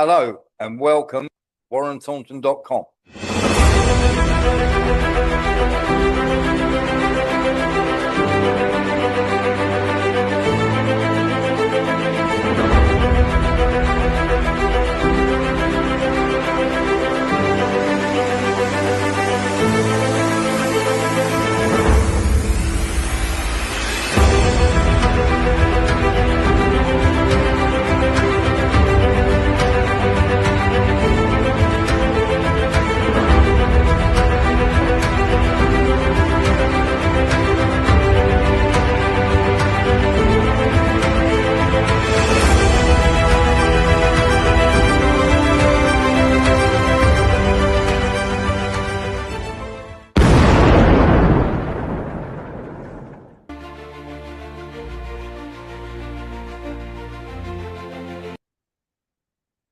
Hello and welcome to WarrenThornton.com.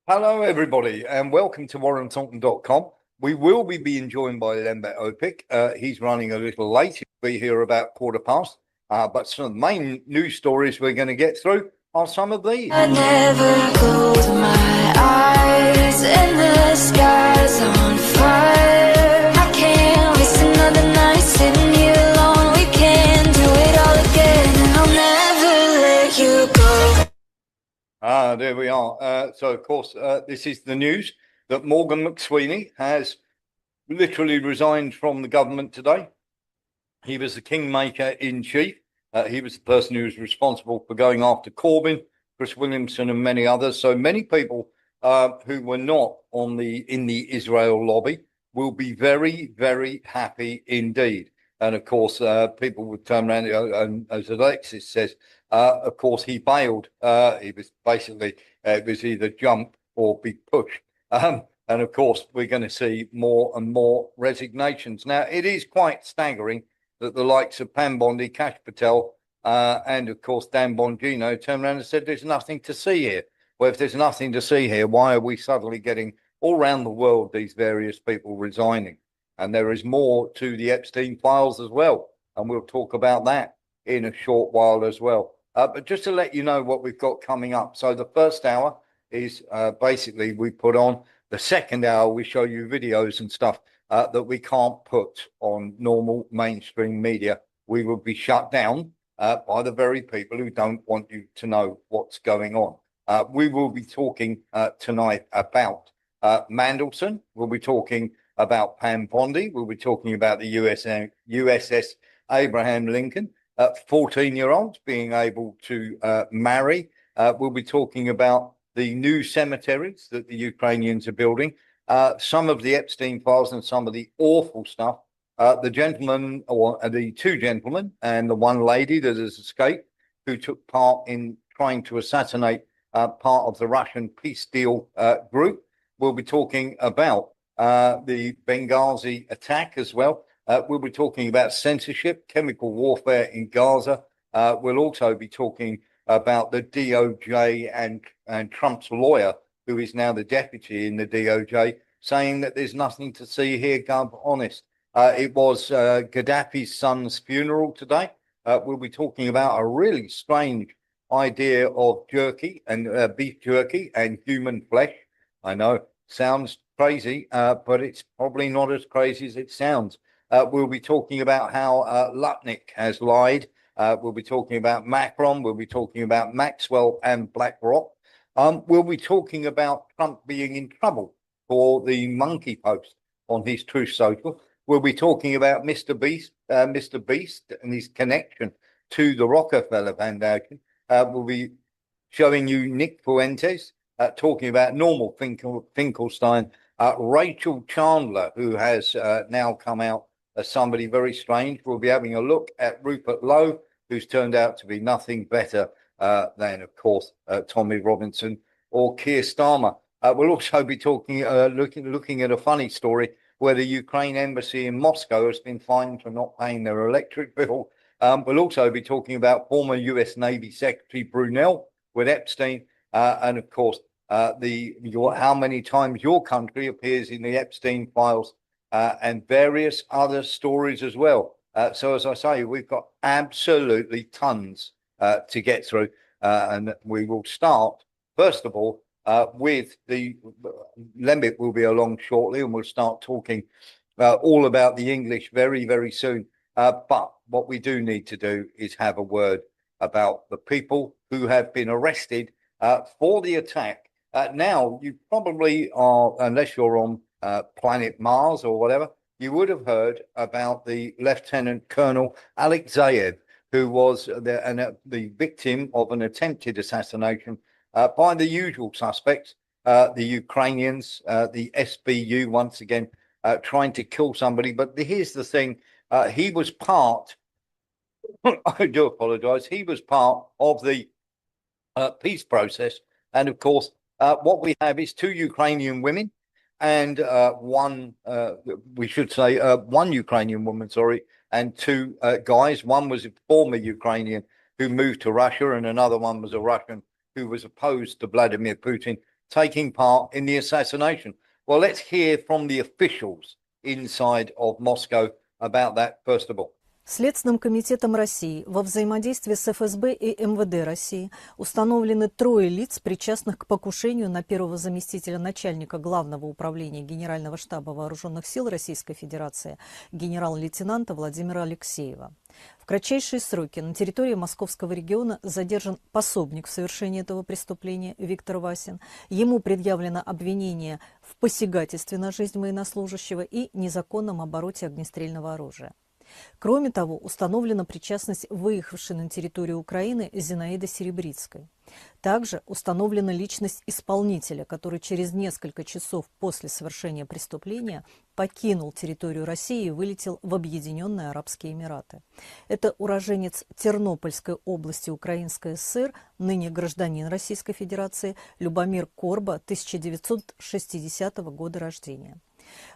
Hello, everybody, and welcome to WarrenThornton.com. We will be being joined by Lembet Opik. He's running a little late. He'll be here about 15:15. But some of the main news stories we're going to get through are some of these. I never close my eyes, and the sky's on fire. I can't waste another night sitting here alone. We can do it all again, and I'll never let you go. There we are. So, of course, this is the news that Morgan McSweeney has literally resigned from the government today. He was the kingmaker in chief. He was the person who was responsible for going after Corbyn, Chris Williamson, and many others. So many people who were not in the Israel lobby will be very, very happy indeed. And of course, people would turn around, and as Alexis says, of course, he bailed. He was basically, it was either jump or be pushed. And of course, we're going to see more and more resignations. Now, it is quite staggering that the likes of Pam Bondi, Kash Patel, and of course, Dan Bongino turned around and said, there's nothing to see here. Well, if there's nothing to see here, why are we suddenly getting all around the world these various people resigning? And there is more to the Epstein files as well. And we'll talk about that in a short while as well. But just to let you know what we've got coming up. So the first hour is basically we put on. The second hour, we show you videos and stuff that we can't put on normal mainstream media. We will be shut down by the very people who don't want you to know what's going on. We will be talking tonight about Mandelson. We'll be talking about Pam Bondi. We'll be talking about the USS Abraham Lincoln. 14-year-olds being able to marry. We'll be talking about the new cemeteries that the Ukrainians are building, some of the Epstein files and some of the awful stuff. The gentleman, or the two gentlemen and the one lady that has escaped, who took part in trying to assassinate part of the Russian peace deal group. We'll be talking about the Benghazi attack as well. We'll be talking about censorship, chemical warfare in Gaza. We'll also be talking about the DOJ and Trump's lawyer, who is now the deputy in the DOJ, saying that there's nothing to see here, Gov, honest. It was Gaddafi's son's funeral today. We'll be talking about a really strange idea of jerky and beef jerky and human flesh. I know, sounds crazy, but it's probably not as crazy as it sounds. We'll be talking about how Lutnick has lied. We'll be talking about Macron. We'll be talking about Maxwell and BlackRock. We'll be talking about Trump being in trouble for the monkey post on his Truth Social. We'll be talking about Mr. Beast and his connection to the Rockefeller Foundation. We'll be showing you Nick Fuentes talking about normal Finkelstein. Rachel Chandler, who has now come out as somebody very strange. We'll be having a look at Rupert Lowe, who's turned out to be nothing better than, of course, Tommy Robinson or Keir Starmer. We'll also be talking, looking at a funny story where the Ukraine embassy in Moscow has been fined for not paying their electric bill. We'll also be talking about former US Navy Secretary Brunel with Epstein, and of course, how many times your country appears in the Epstein files. And various other stories as well. So, as I say, we've got absolutely tons to get through. And we will start, first of all, with the Lembit will be along shortly, and we'll start talking all about the English very, very soon. But what we do need to do is have a word about the people who have been arrested for the attack. Now, you probably are, unless you're on planet Mars or whatever, you would have heard about the Lieutenant Colonel Alexeyev, who was the victim of an attempted assassination by the usual suspects, the Ukrainians, the SBU, once again, trying to kill somebody. But here's the thing, he was part, I do apologize, he was part of the peace process. And of course, what we have is two Ukrainian women and one Ukrainian woman, sorry, and two guys. One was a former Ukrainian who moved to Russia, and another one was a Russian who was opposed to Vladimir Putin, taking part in the assassination. Well, let's hear from the officials inside of Moscow about that, first of all. Следственным комитетом России во взаимодействии с ФСБ и МВД России установлены трое лиц, причастных к покушению на первого заместителя начальника Главного управления Генерального штаба Вооруженных сил Российской Федерации генерал-лейтенанта Владимира Алексеева. В кратчайшие сроки на территории Московского региона задержан пособник в совершении этого преступления Виктор Васин. Ему предъявлено обвинение в посягательстве на жизнь военнослужащего и незаконном обороте огнестрельного оружия. Кроме того, установлена причастность выехавшей на территорию Украины Зинаиды Серебрицкой. Также установлена личность исполнителя, который через несколько часов после совершения преступления покинул территорию России и вылетел в Объединенные Арабские Эмираты. Это уроженец Тернопольской области Украинской ССР, ныне гражданин Российской Федерации, Любомир Корба, 1960 года рождения.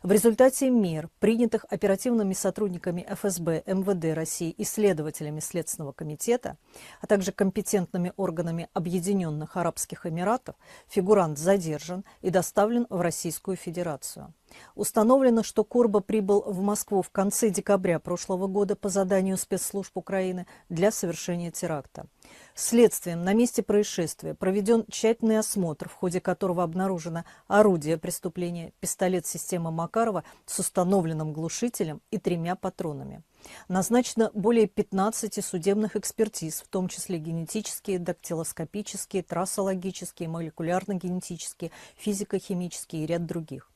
В результате мер, принятых оперативными сотрудниками ФСБ, МВД России и следователями Следственного комитета, а также компетентными органами Объединенных Арабских Эмиратов, фигурант задержан и доставлен в Российскую Федерацию. Установлено, что Корба прибыл в Москву в конце декабря прошлого года по заданию спецслужб Украины для совершения теракта. Следствием на месте происшествия проведен тщательный осмотр, в ходе которого обнаружено орудие преступления, пистолет системы Макарова с установленным глушителем и 3 патронами. Назначено более 15 судебных экспертиз, в том числе генетические, дактилоскопические, трассологические, молекулярно-генетические, физико-химические и ряд других.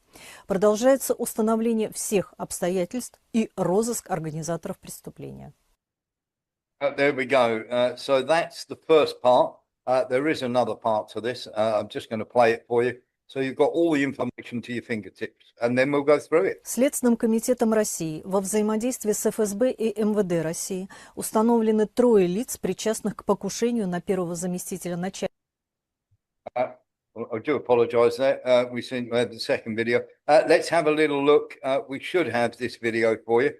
Продолжается установление всех обстоятельств и розыск организаторов преступления. There we go. So that's the first part. There is another part to this. I'm just going to play it for you. So you've got all the information to your fingertips, and then we'll go through it. Следственным комитетом России во взаимодействии с ФСБ и МВД России установлены трое лиц, причастных к покушению на первого заместителя начальника. I do apologise there. We had the second video. Let's have a little look. We should have this video for you.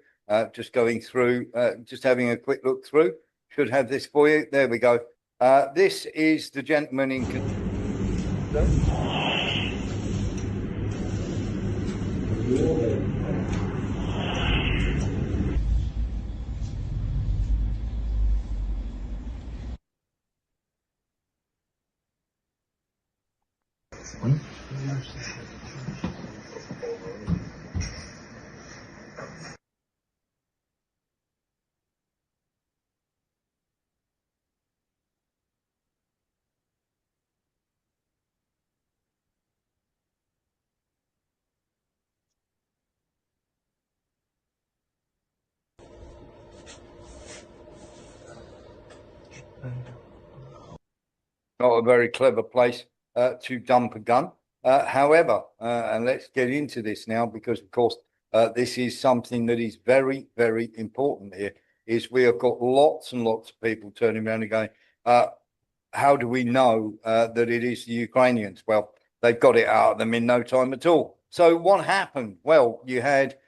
Just going through, just having a quick look through. Should have this for you. There we go. This is the gentleman in. Not a very clever place to dump a gun. However, and let's get into this now, because of course this is something that is very, very important here, is we have got lots and lots of people turning around and going, how do we know that it is the Ukrainians? Well, they've got it out of them in no time at all. So what happened? Well, you had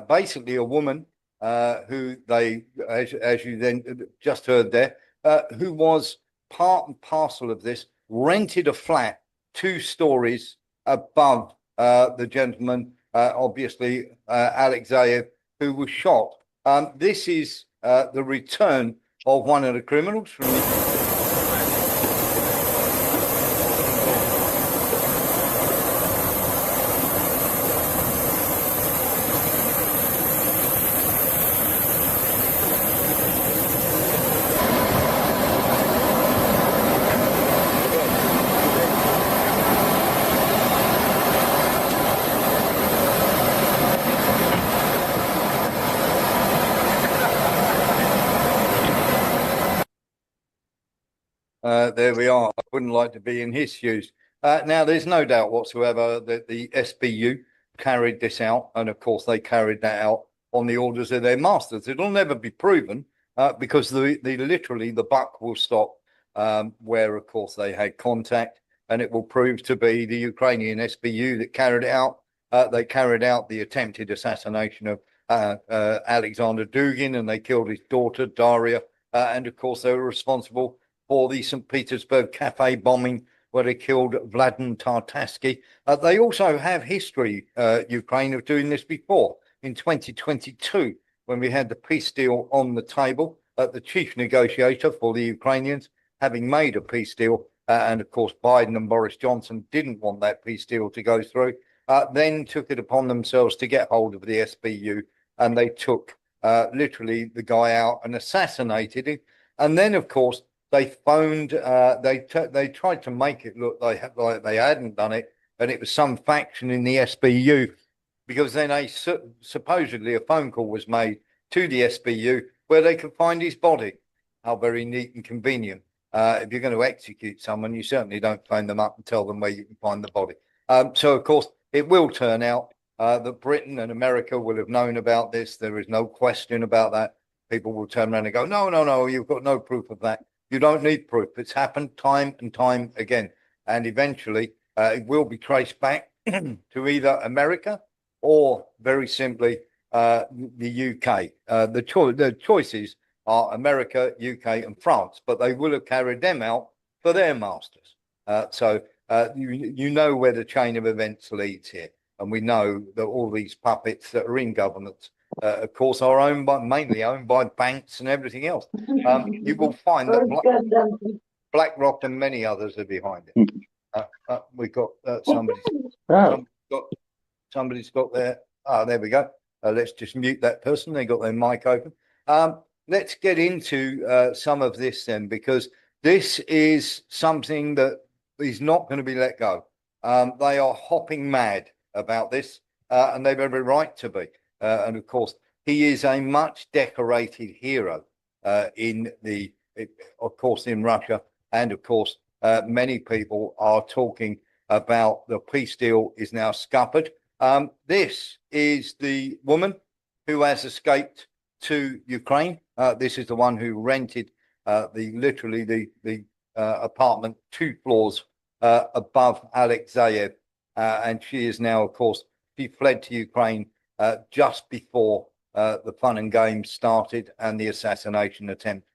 basically a woman who they, as you then just heard there, who was part and parcel of this, rented a flat 2 stories above the gentleman, obviously Alexeyev, who was shot. This is the return of one of the criminals from there we are. I wouldn't like to be in his shoes. Now, there's no doubt whatsoever that the SBU carried this out, and of course they carried that out on the orders of their masters. It'll never be proven because the literally the buck will stop where, of course, they had contact, and it will prove to be the Ukrainian SBU that carried it out. They carried out the attempted assassination of Alexander Dugin, and they killed his daughter Daria, and of course they were responsible for the St. Petersburg cafe bombing, where they killed Vladimir Tartarsky. They also have history, Ukraine, of doing this before. In 2022, when we had the peace deal on the table, the chief negotiator for the Ukrainians, having made a peace deal, and of course Biden and Boris Johnson didn't want that peace deal to go through, then took it upon themselves to get hold of the SBU, and they took literally the guy out and assassinated him. And then, of course, they phoned. They tried to make it look like they hadn't done it, and it was some faction in the SBU, because then supposedly a phone call was made to the SBU where they could find his body. How very neat and convenient. If you're going to execute someone, you certainly don't phone them up and tell them where you can find the body. So, of course, it will turn out that Britain and America will have known about this. There is no question about that. People will turn around and go, no, no, no, you've got no proof of that. You don't need proof. It's happened time and time again. And eventually it will be traced back to either America or, very simply, the UK. The choices are America, UK, and France, but they will have carried them out for their masters. So you know where the chain of events leads here. And we know that all these puppets that are in governments, of course, are mainly owned by banks and everything else. You will find that BlackRock and many others are behind it. We've got somebody's got their. There we go. Let's just mute that person. They got their mic open. Let's get into some of this then, because this is something that is not going to be let go. They are hopping mad about this, and they've every right to be. And of course, he is a much decorated hero in Russia, and of course, many people are talking about the peace deal is now scuppered. This is the woman who has escaped to Ukraine. This is the one who rented the apartment 2 floors above Alexeyev, and she is now, of course, she fled to Ukraine just before the fun and games started and the assassination attempt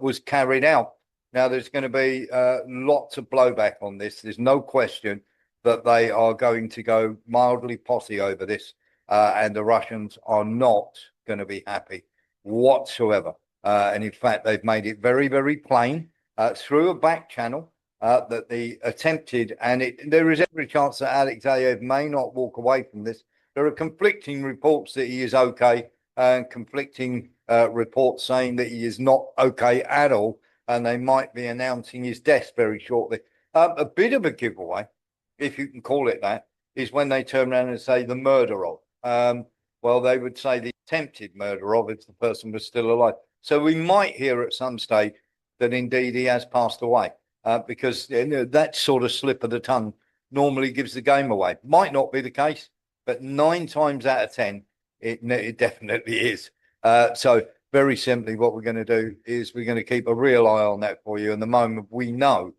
was carried out. Now, there's going to be lots of blowback on this. There's no question that they are going to go mildly posse over this, and the Russians are not going to be happy whatsoever. And in fact, they've made it very, very plain through a back channel that the attempted, and there is every chance that Alexeyev may not walk away from this. There are conflicting reports that he is okay, and conflicting reports saying that he is not okay at all, and they might be announcing his death very shortly. A bit of a giveaway, if you can call it that, is when they turn around and say the murder of. Well, they would say the attempted murder of if the person was still alive. So we might hear at some stage that indeed he has passed away, because that sort of slip of the tongue normally gives the game away. Might not be the case, but 9 times out of 10, it definitely is. So very simply, what we're going to do is we're going to keep a real eye on that for you. And the moment we know,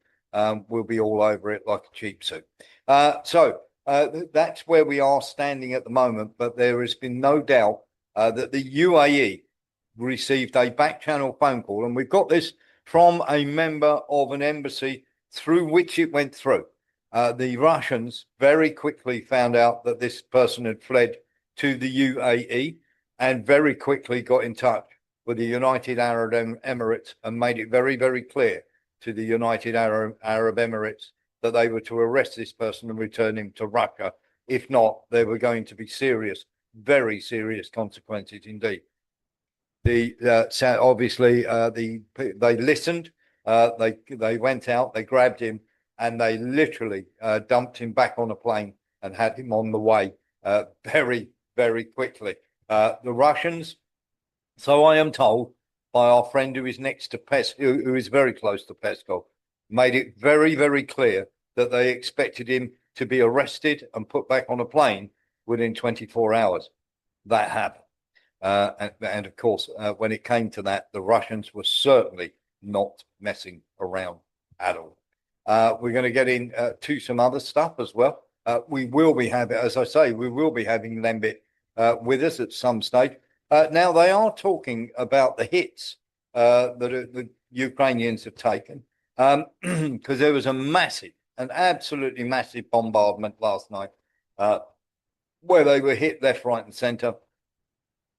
we'll be all over it like a cheap suit. So that's where we are standing at the moment. But there has been no doubt that the UAE received a back channel phone call. And we've got this from a member of an embassy through which it went through. The Russians very quickly found out that this person had fled to the UAE and very quickly got in touch with the United Arab Emirates and made it very, very clear to the United Arab Emirates that they were to arrest this person and return him to Russia. If not, there were going to be serious, very serious consequences indeed. Obviously, they listened. They went out. They grabbed him, and they literally dumped him back on a plane and had him on the way very, very quickly. The Russians, so I am told by our friend who is next to who is very close to Peskov, made it very, very clear that they expected him to be arrested and put back on a plane within 24 hours. That happened. And of course, when it came to that, the Russians were certainly not messing around at all. We're going to get in to some other stuff as well. We will be having, as I say, we will be having Lembit with us at some stage. Now, they are talking about the hits that the Ukrainians have taken because there was an absolutely massive bombardment last night where they were hit left, right, and centre.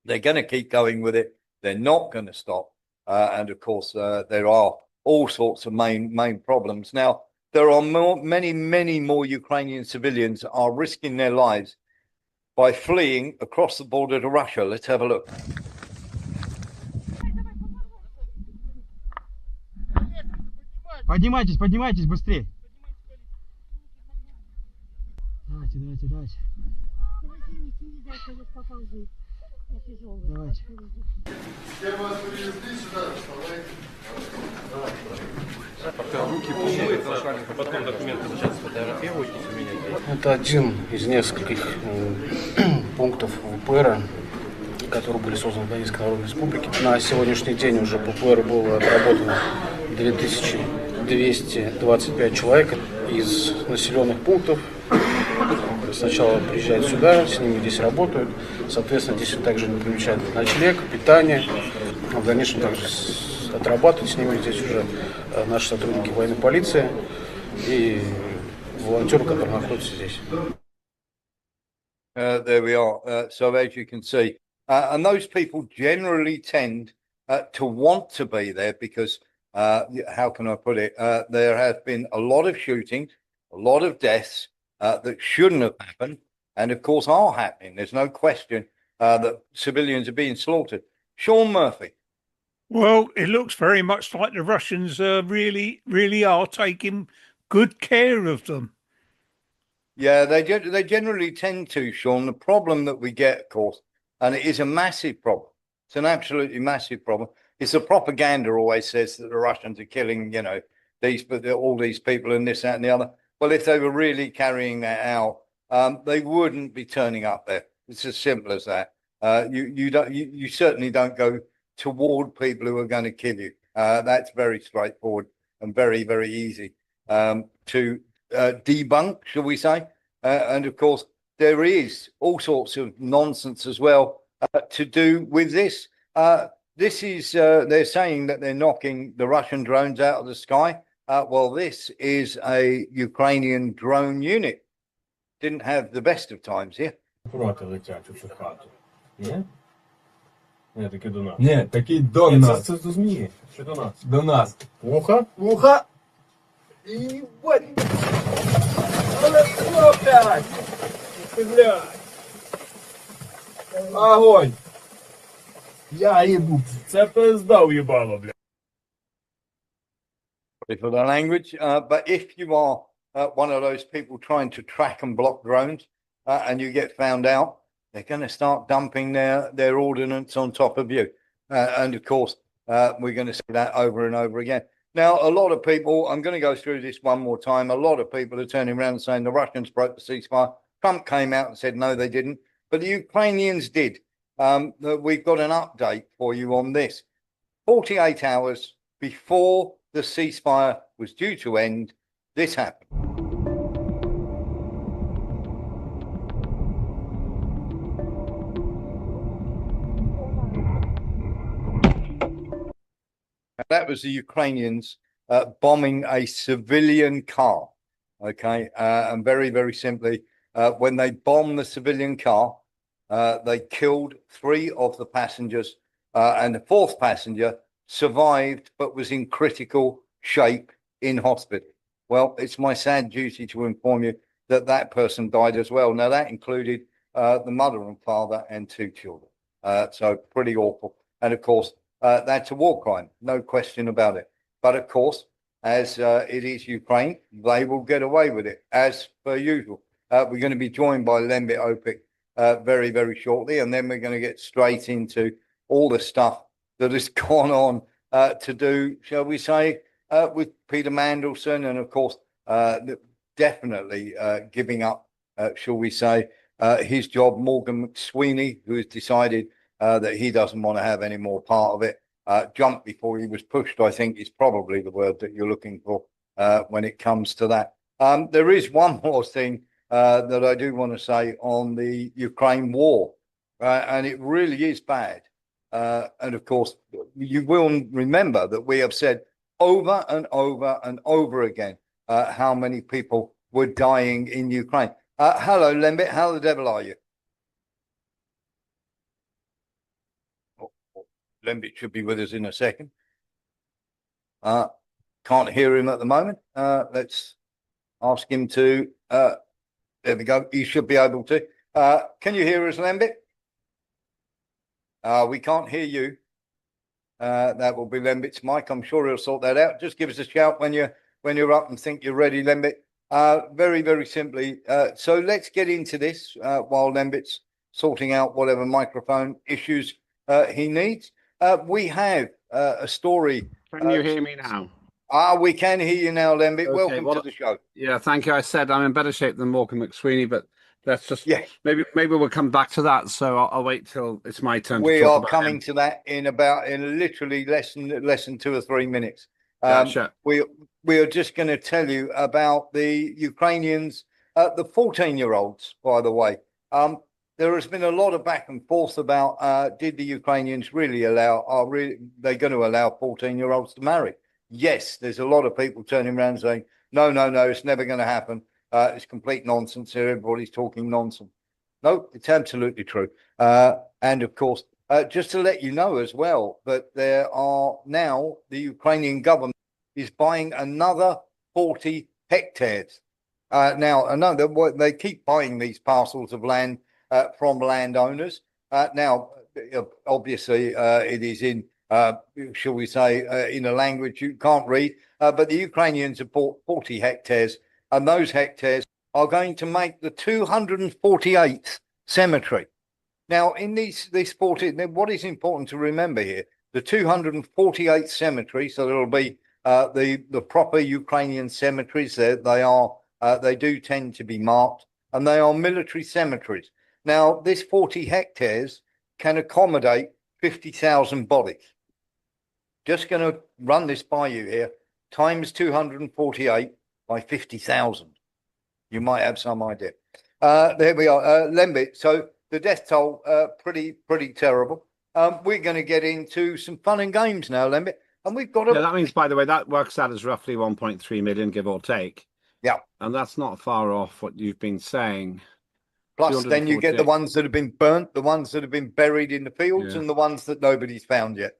They're going to keep going with it. They're not going to stop. And of course, there are all sorts of main problems. Now, there are many more Ukrainian civilians are risking their lives by fleeing across the border to Russia. Let's have a look. Поднимайтесь, поднимайтесь быстрее. Давайте. Давайте. Потом документы сейчас сфотографируйтесь у меня. Это один из нескольких пунктов ВПР, которые были созданы в Донецкой Народной Республике. На сегодняшний день уже по ВПР было отработано 2225 человек из населенных пунктов. Сначала приезжают сюда, с ними здесь работают. Соответственно, здесь также включают ночлег, питание. В дальнейшем также отрабатывают с ними здесь уже наши сотрудники военной полиции и волонтеры, которые находятся здесь. There we are. So as you can see, and those people generally tend to want to be there because, how can I put it? There have been a lot of shootings, a lot of deaths that shouldn't have happened, and of course are happening. There's no question that civilians are being slaughtered. Sean Murphy. Well, it looks very much like the Russians really are taking good care of them. Yeah, they generally tend to, Sean. The problem that we get, of course, and it is a massive problem. It's an absolutely massive problem. It's the propaganda always says that the Russians are killing, all these people and this, that, and the other. Well, if they were really carrying that out, they wouldn't be turning up there. It's as simple as that. You certainly don't go toward people who are going to kill you. That's very straightforward and very, very easy to debunk, shall we say? And of course, there is all sorts of nonsense as well to do with this. This is they're saying that they're knocking the Russian drones out of the sky. Well, this is a Ukrainian drone unit. Didn't have the best of times here. Проти летять у цю хату. Ні? Ні, таки до нас. Ні, такий до Ні, нас. це до змії. Чи до нас? До нас. Вуха? Вуха! І вот! Але блядь! Блядь! Огонь! Я їбу. Це пизда уїбало, блядь. For the language, but if you are one of those people trying to track and block drones and you get found out, they're going to start dumping their ordnance on top of you. And of course, we're going to see that over and over again. Now, a lot of people, I'm going to go through this one more time. A lot of people are turning around and saying the Russians broke the ceasefire. Trump came out and said, no, they didn't. But the Ukrainians did. We've got an update for you on this. 48 hours before the ceasefire was due to end, this happened. That was the Ukrainians bombing a civilian car. Okay, and very, very simply, when they bombed the civilian car, they killed 3 of the passengers, and the 4th passenger survived but was in critical shape in hospital. Well, it's my sad duty to inform you that that person died as well. Now, that included the mother and father and 2 children. So pretty awful. And of course, that's a war crime, no question about it. But of course, as it is Ukraine, they will get away with it, as per usual. We're going to be joined by Lembit Opik very, very shortly, and then we're going to get straight into all the stuff that has gone on to do, shall we say, with Peter Mandelson, and of course, definitely giving up, shall we say, his job. Morgan McSweeney, who has decided that he doesn't want to have any more part of it. Jumped before he was pushed, I think, is probably the word that you're looking for when it comes to that. There is one more thing that I do want to say on the Ukraine war, and it really is bad. And of course, you will remember that we have said over and over and over again how many people were dying in Ukraine. Hello, Lembit. How the devil are you? Lembit should be with us in a second. Can't hear him at the moment. Let's ask him to. There we go. He should be able to. Can you hear us, Lembit? We can't hear you. That will be Lembit's mic. I'm sure he'll sort that out. Just give us a shout when you're up and think you're ready, Lembit. Very, very simply. So let's get into this while Lembit's sorting out whatever microphone issues he needs. We have a story. Can you hear me now? We can hear you now, Lembit. Okay, Welcome to the show. Yeah, thank you. I said I'm in better shape than Morgan McSweeney, but let's just maybe we'll come back to that. So I'll wait till it's my turn. We to talk are about coming him. to that in literally less than 2 or 3 minutes. Gotcha. We are just going to tell you about the Ukrainians, the 14-year-olds, by the way. There has been a lot of back and forth about did the Ukrainians really are they going to allow 14-year-olds to marry? Yes, there's a lot of people turning around saying, no, it's never going to happen. It's complete nonsense. Everybody's talking nonsense. No, it's absolutely true. And of course, just to let you know as well, that there are now the Ukrainian government is buying another 40 hectares. Now, they keep buying these parcels of land from landowners. Now, obviously, it is in, shall we say, in a language you can't read, but the Ukrainians have bought 40 hectares, and those hectares are going to make the 248th cemetery. Now, in this 40, what is important to remember here, the 248th cemetery, so there'll be the proper Ukrainian cemeteries. They do tend to be marked, and they are military cemeteries. Now, this 40 hectares can accommodate 50,000 bodies. Just going to run this by you here, times 248 by 50,000. You might have some idea. There we are, Lembit. So the death toll, pretty terrible. We're going to get into some fun and games now, Lembit. And we've got that means, by the way, that works out as roughly 1.3 million, give or take. Yeah. And that's not far off what you've been saying. Plus, then you get the ones that have been burnt, the ones that have been buried in the fields, and the ones that nobody's found yet.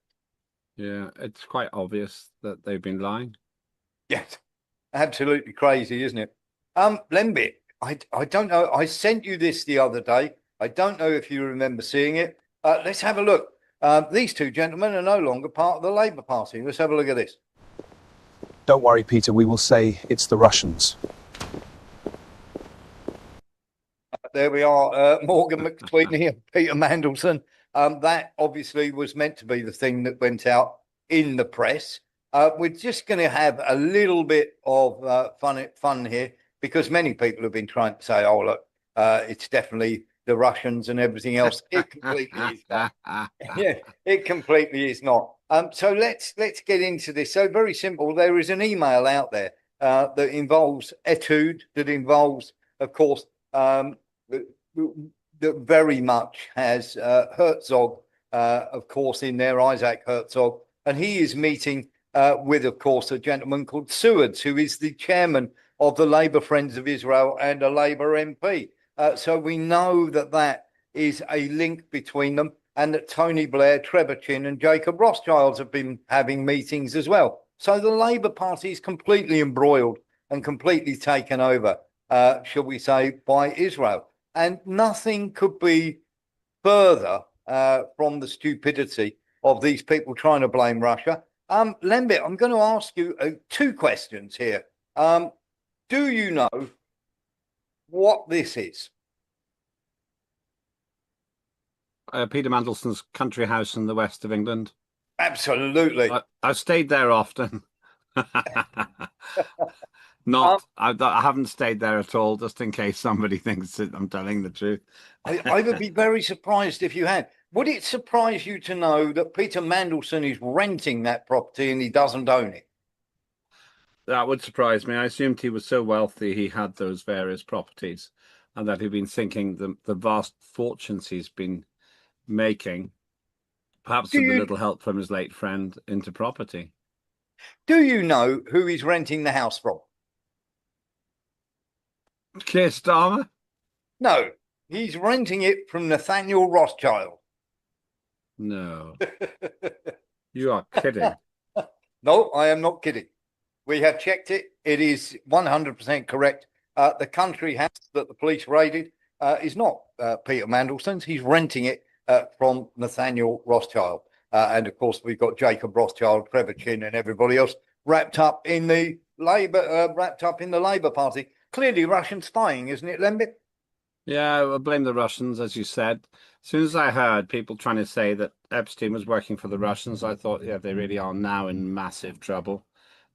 Yeah, it's quite obvious that they've been lying. Yes, absolutely crazy, isn't it? Lembit, I don't know. I sent you this the other day. I don't know if you remember seeing it. Let's have a look. These two gentlemen are no longer part of the Labour Party. Let's have a look at this. Don't worry, Peter. We will say it's the Russians. There we are, Morgan McSweeney and Peter Mandelson. That obviously was meant to be the thing that went out in the press. We're just going to have a little bit of fun here, because many people have been trying to say, oh, look, it's definitely the Russians and everything else. It completely is not. Yeah, it completely is not. So let's get into this. So very simple. There is an email out there that involves Etude, that involves, of course, that very much has Herzog, of course, in there, Isaac Herzog, and he is meeting with, of course, a gentleman called Seward, who is the chairman of the Labour Friends of Israel and a Labour MP. So we know that is a link between them, and that Tony Blair, Trevor Chin and Jacob Rothschild have been having meetings as well. So the Labour Party is completely embroiled and completely taken over, shall we say, by Israel. And nothing could be further from the stupidity of these people trying to blame Russia. Lembit, I'm going to ask you 2 questions here. Do you know what this is? Peter Mandelson's country house in the west of England. Absolutely. I've stayed there often. Not, I haven't stayed there at all, just in case somebody thinks that I'm telling the truth. I would be very surprised if you had. Would it surprise you to know that Peter Mandelson is renting that property and he doesn't own it? That would surprise me. I assumed he was so wealthy he had those various properties, and that he'd been sinking the vast fortunes he's been making, perhaps Do with a you little help from his late friend, into property. do you know who he's renting the house from? Keir Starmer? No, he's renting it from Nathaniel Rothschild. No, you are kidding. No, I am not kidding. We have checked it. It is 100% correct. The country house that the police raided is not Peter Mandelson's. He's renting it from Nathaniel Rothschild. And of course, we've got Jacob Rothschild, Trevor Chin, and everybody else wrapped up in the Labour Party. Clearly Russian spying, isn't it, Lembit? Yeah, I blame the Russians, as you said. As soon as I heard people trying to say that Epstein was working for the Russians, I thought, yeah, they really are now in massive trouble.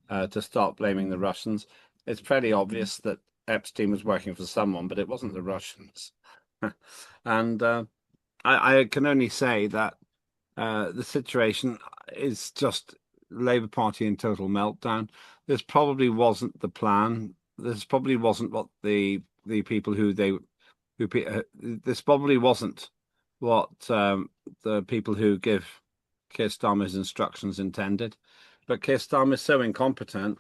To start blaming the Russians. It's fairly obvious that Epstein was working for someone, but it wasn't the Russians. And I can only say that the situation is just Labour Party in total meltdown. This probably wasn't the plan. This probably wasn't what the people this probably wasn't what the people who give Keir Starmer's instructions intended. But Keir Starmer is so incompetent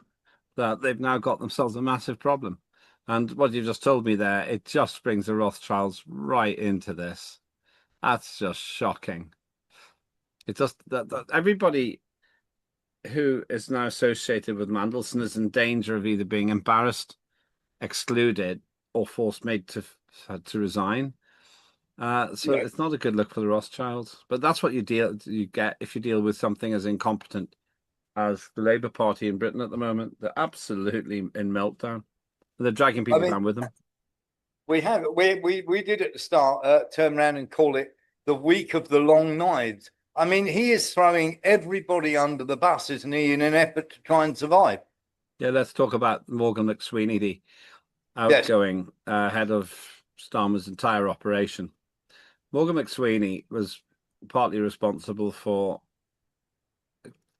that they've now got themselves a massive problem. And what you just told me there, it just brings the Rothschilds right into this. That's just shocking. It just that everybody who is now associated with Mandelson is in danger of either being embarrassed, excluded, or made to resign. So it's not a good look for the Rothschilds. But that's what you get if you deal with something as incompetent as the Labour Party in Britain at the moment. They're absolutely in meltdown. They're dragging people down with them. We did at the start turn around and call it the week of the long knives. I mean, he is throwing everybody under the bus, isn't he, in an effort to try and survive? Yeah, let's talk about Morgan McSweeney, the outgoing head of Starmer's entire operation. Morgan McSweeney was partly responsible for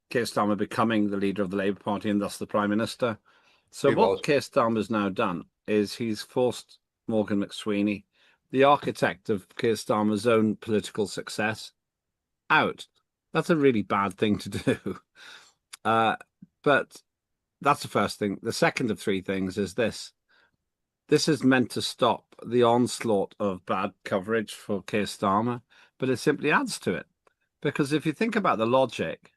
Keir Starmer becoming the leader of the Labour Party and thus the Prime Minister. So what Keir Starmer's now done is he's forced Morgan McSweeney, the architect of Keir Starmer's own political success, out. That's a really bad thing to do. But that's the first thing. The second of three things is this. This is meant to stop the onslaught of bad coverage for Keir Starmer, but it simply adds to it. Because if you think about the logic,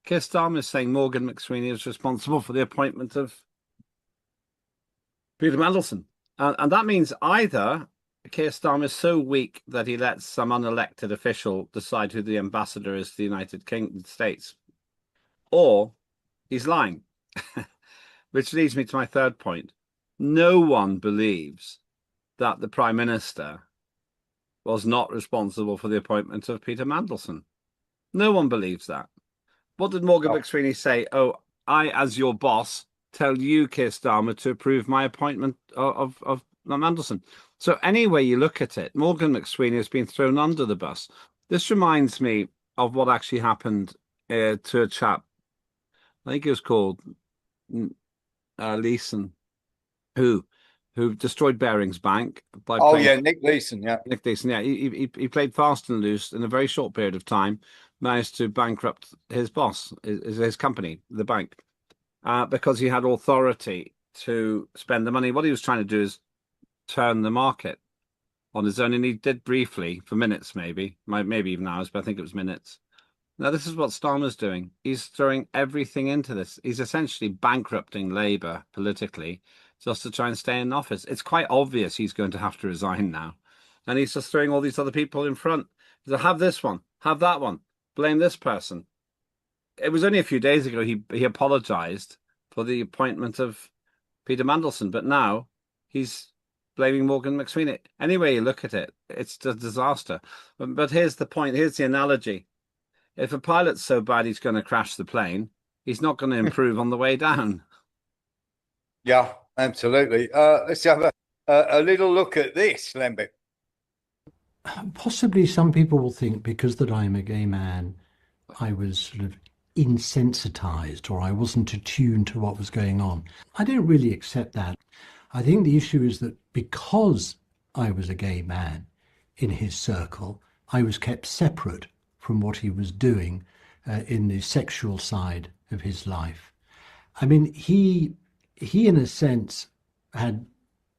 Keir Starmer is saying Morgan McSweeney is responsible for the appointment of Peter Mandelson. And that means either Keir Starmer is so weak that he lets some unelected official decide who the ambassador is to the United States, or he's lying. Which leads me to my third point. No one believes that the Prime Minister was not responsible for the appointment of Peter Mandelson. No one believes that. What did Morgan McSweeney say? Oh, I, as your boss, tell you, Keir Starmer, to approve my appointment of Mandelson. So any way you look at it, Morgan McSweeney has been thrown under the bus. This reminds me of what actually happened to a chap, I think he was called Leeson, who destroyed Barings Bank by Nick Leeson, Nick Leeson, he played fast and loose in a very short period of time, managed to bankrupt his boss, his company, the bank, because he had authority to spend the money. What he was trying to do is turn the market on his own, and he did briefly for minutes, maybe even hours, but I think it was minutes. Now, this is what Starmer's doing. He's throwing everything into this. He's essentially bankrupting Labour politically just to try and stay in office. It's quite obvious he's going to have to resign now. And he's just throwing all these other people in front. He'll have this one, have that one, blame this person. It was only a few days ago he apologised for the appointment of Peter Mandelson, but now he's blaming Morgan McSweeney. Any way you look at it, it's a disaster. But here's the point, here's the analogy. If a pilot's so bad he's going to crash the plane, he's not going to improve on the way down. Yeah, absolutely. Let's have a little look at this, Lembit. Possibly some people will think because that I'm a gay man, I was sort of insensitized or I wasn't attuned to what was going on. I don't really accept that. I think the issue is that because I was a gay man in his circle, I was kept separate from what he was doing in the sexual side of his life. I mean, he in a sense had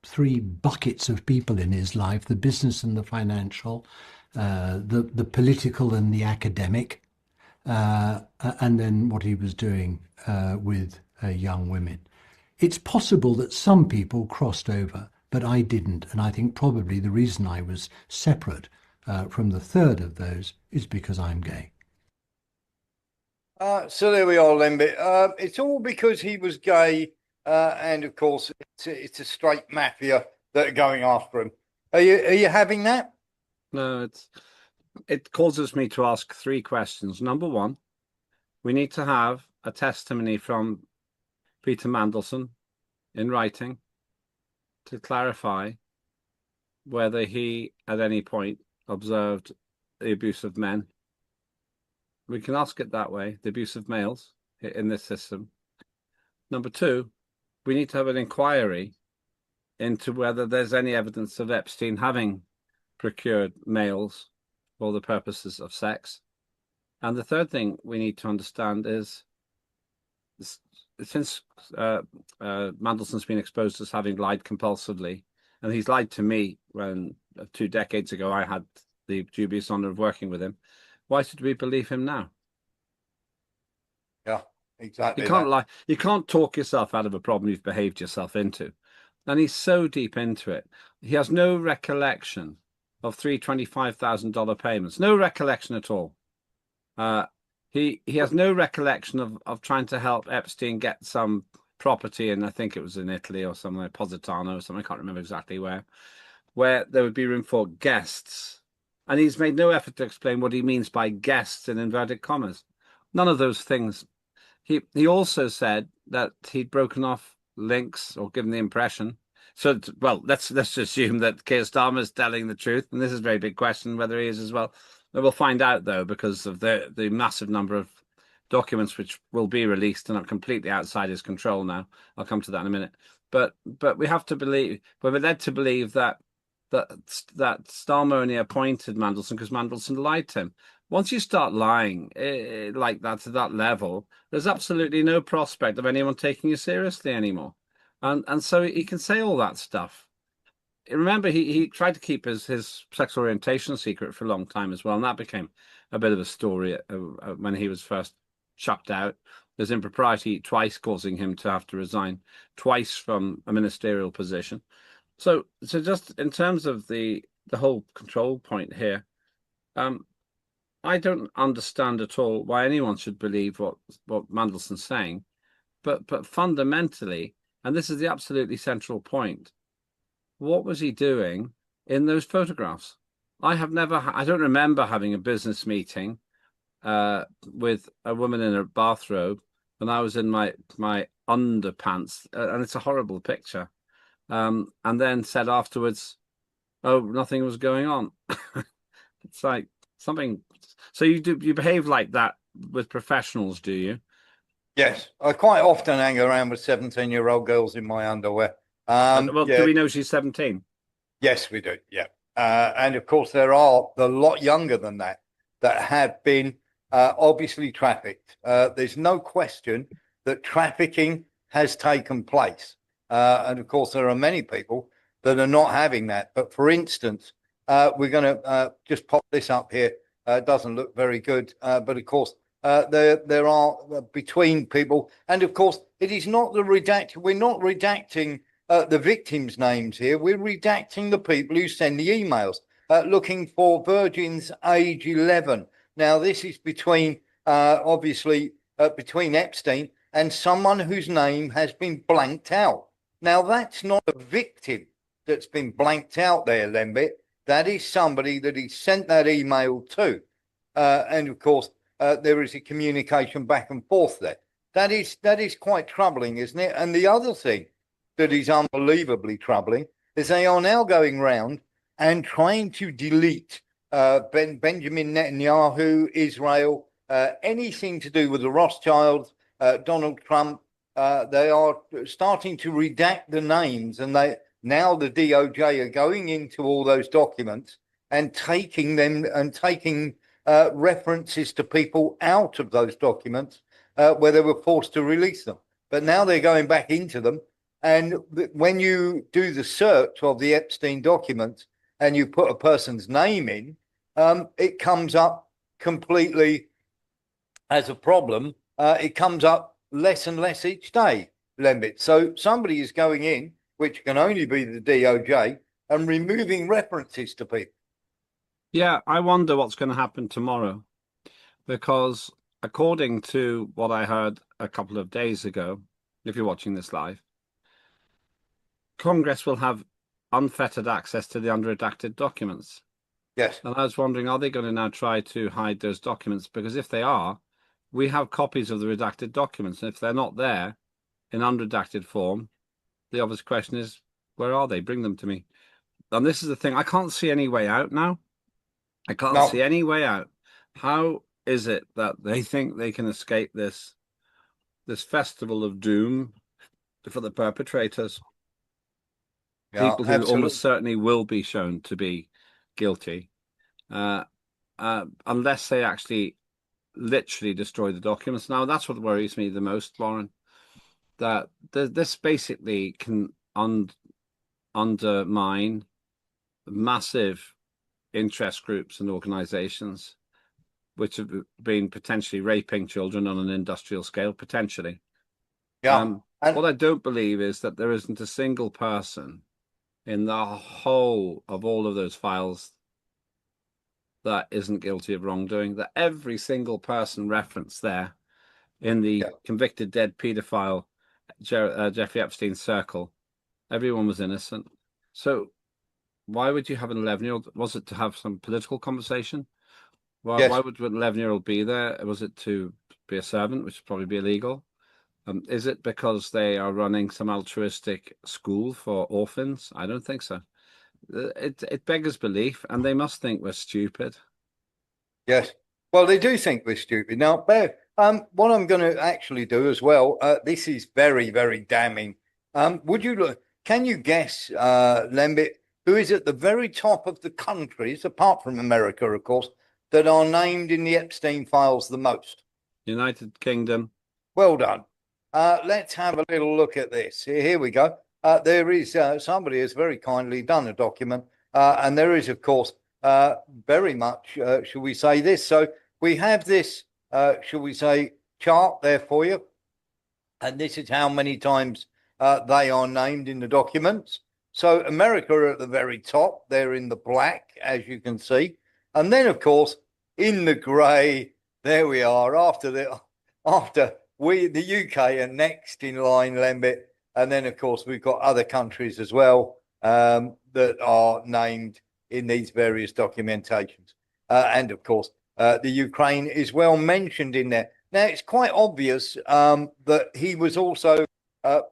three buckets of people in his life: the business and the financial, the political and the academic, and then what he was doing with young women. It's possible that some people crossed over, but I didn't. And I think probably the reason I was separate from the third of those is because I'm gay. So there we are, Lembit. It's all because he was gay, and of course, it's a straight mafia that are going after him. Are you having that? No, it causes me to ask three questions. Number one, we need to have a testimony from Peter Mandelson in writing to clarify whether he at any point observed the abuse of men. We can ask it that way, the abuse of males in this system. Number two, we need to have an inquiry into whether there's any evidence of Epstein having procured males for the purposes of sex. And the third thing we need to understand is, since Mandelson's been exposed as having lied compulsively, and he's lied to me when 2 decades ago I had the dubious honor of working with him, why should we believe him now? Yeah, exactly. You can't lie. You can't talk yourself out of a problem you've behaved yourself into. And he's so deep into it. He has no recollection of three $25,000 payments. No recollection at all. He has no recollection of trying to help Epstein get some property, and I think it was in Italy or somewhere, Positano or something, I can't remember exactly where there would be room for guests. And he's made no effort to explain what he means by guests in inverted commas. None of those things. He also said that he'd broken off links, or given the impression. So, well, let's assume that Keir Starmer is telling the truth, and this is a very big question whether he is as well. We'll find out, though, because of the massive number of documents which will be released and are completely outside his control now. I'll come to that in a minute. But we have to believe, we're led to believe that Starmer only appointed Mandelson because Mandelson lied to him. Once you start lying like that to that level, there's absolutely no prospect of anyone taking you seriously anymore. And so he can say all that stuff. Remember, he tried to keep his sexual orientation secret for a long time as well, and that became a bit of a story when he was first chucked out. There's impropriety twice, causing him to have to resign twice from a ministerial position. So just in terms of the whole control point here, I don't understand at all why anyone should believe what Mandelson's saying, but fundamentally, and this is the absolutely central point, what was he doing in those photographs? I don't remember having a business meeting with a woman in a bathrobe when I was in my underpants, and it's a horrible picture. And then said afterwards, "Oh, nothing was going on." It's like something. So you behave like that with professionals, do you? Yes, I quite often hang around with 17-year-old girls in my underwear. Well, yeah. Do we know she's 17? Yes, we do. Yeah. And of course, there are a lot younger than that have been obviously trafficked. There's no question that trafficking has taken place. And of course, there are many people that are not having that. But for instance, we're going to just pop this up here. It doesn't look very good. But of course, there are between people. And of course, it is not the redacted. We're not redacting the victims' names here. We're redacting the people who send the emails looking for virgins age 11. Now, this is between, obviously, between Epstein and someone whose name has been blanked out. Now, that's not a victim that's been blanked out there, Lembit. That is somebody that he sent that email to. And of course, there is a communication back and forth there. that is quite troubling, isn't it? And the other thing that is unbelievably troubling is they are now going round and trying to delete Benjamin Netanyahu, Israel, anything to do with the Rothschilds, Donald Trump. They are starting to redact the names, and the DOJ are going into all those documents and taking them and taking references to people out of those documents where they were forced to release them. But now they're going back into them. And when you do the search of the Epstein documents and you put a person's name in, it comes up completely as a problem. It comes up less and less each day, Lembit. So somebody is going in, which can only be the DOJ, and removing references to people. Yeah, I wonder what's going to happen tomorrow, because according to what I heard a couple of days ago, if you're watching this live, Congress will have unfettered access to the unredacted documents. Yes. And I was wondering, are they going to now try to hide those documents? Because if they are, we have copies of the redacted documents. And if they're not there in unredacted form, the obvious question is, where are they? Bring them to me. And this is the thing. I can't see any way out now. I can't see any way out. How is it that they think they can escape this festival of doom for the perpetrators? People who almost certainly will be shown to be guilty, unless they actually literally destroy the documents. Now, that's what worries me the most, Lauren, that this basically can undermine massive interest groups and organizations which have been potentially raping children on an industrial scale, potentially. Yeah. What I don't believe is that there isn't a single person in the whole of all of those files that isn't guilty of wrongdoing, that every single person referenced there in the convicted dead paedophile Jeffrey Epstein circle, everyone was innocent. So why would you have an 11-year-old? Was it to have some political conversation? Why would an 11-year-old be there? Was it to be a servant, which would probably be illegal? Is it because they are running some altruistic school for orphans? I don't think so. It beggars belief, and they must think we're stupid. Yes. Well, they do think we're stupid. Now, what I'm going to actually do as well, this is very, very damning. Can you guess, Lembit, who is at the very top of the countries, apart from America, of course, that are named in the Epstein files the most? United Kingdom. Well done. Let's have a little look at this. Here we go. There is somebody has very kindly done a document, and there is, of course, very much, shall we say this? So we have this, shall we say, chart there for you, and this is how many times they are named in the documents. So America are at the very top. They're in the black, as you can see, and then, of course, in the grey, there we are. After the UK are next in line, Lembit. And then, of course, we've got other countries as well that are named in these various documentations. And, of course, the Ukraine is well mentioned in there. Now, it's quite obvious that he was also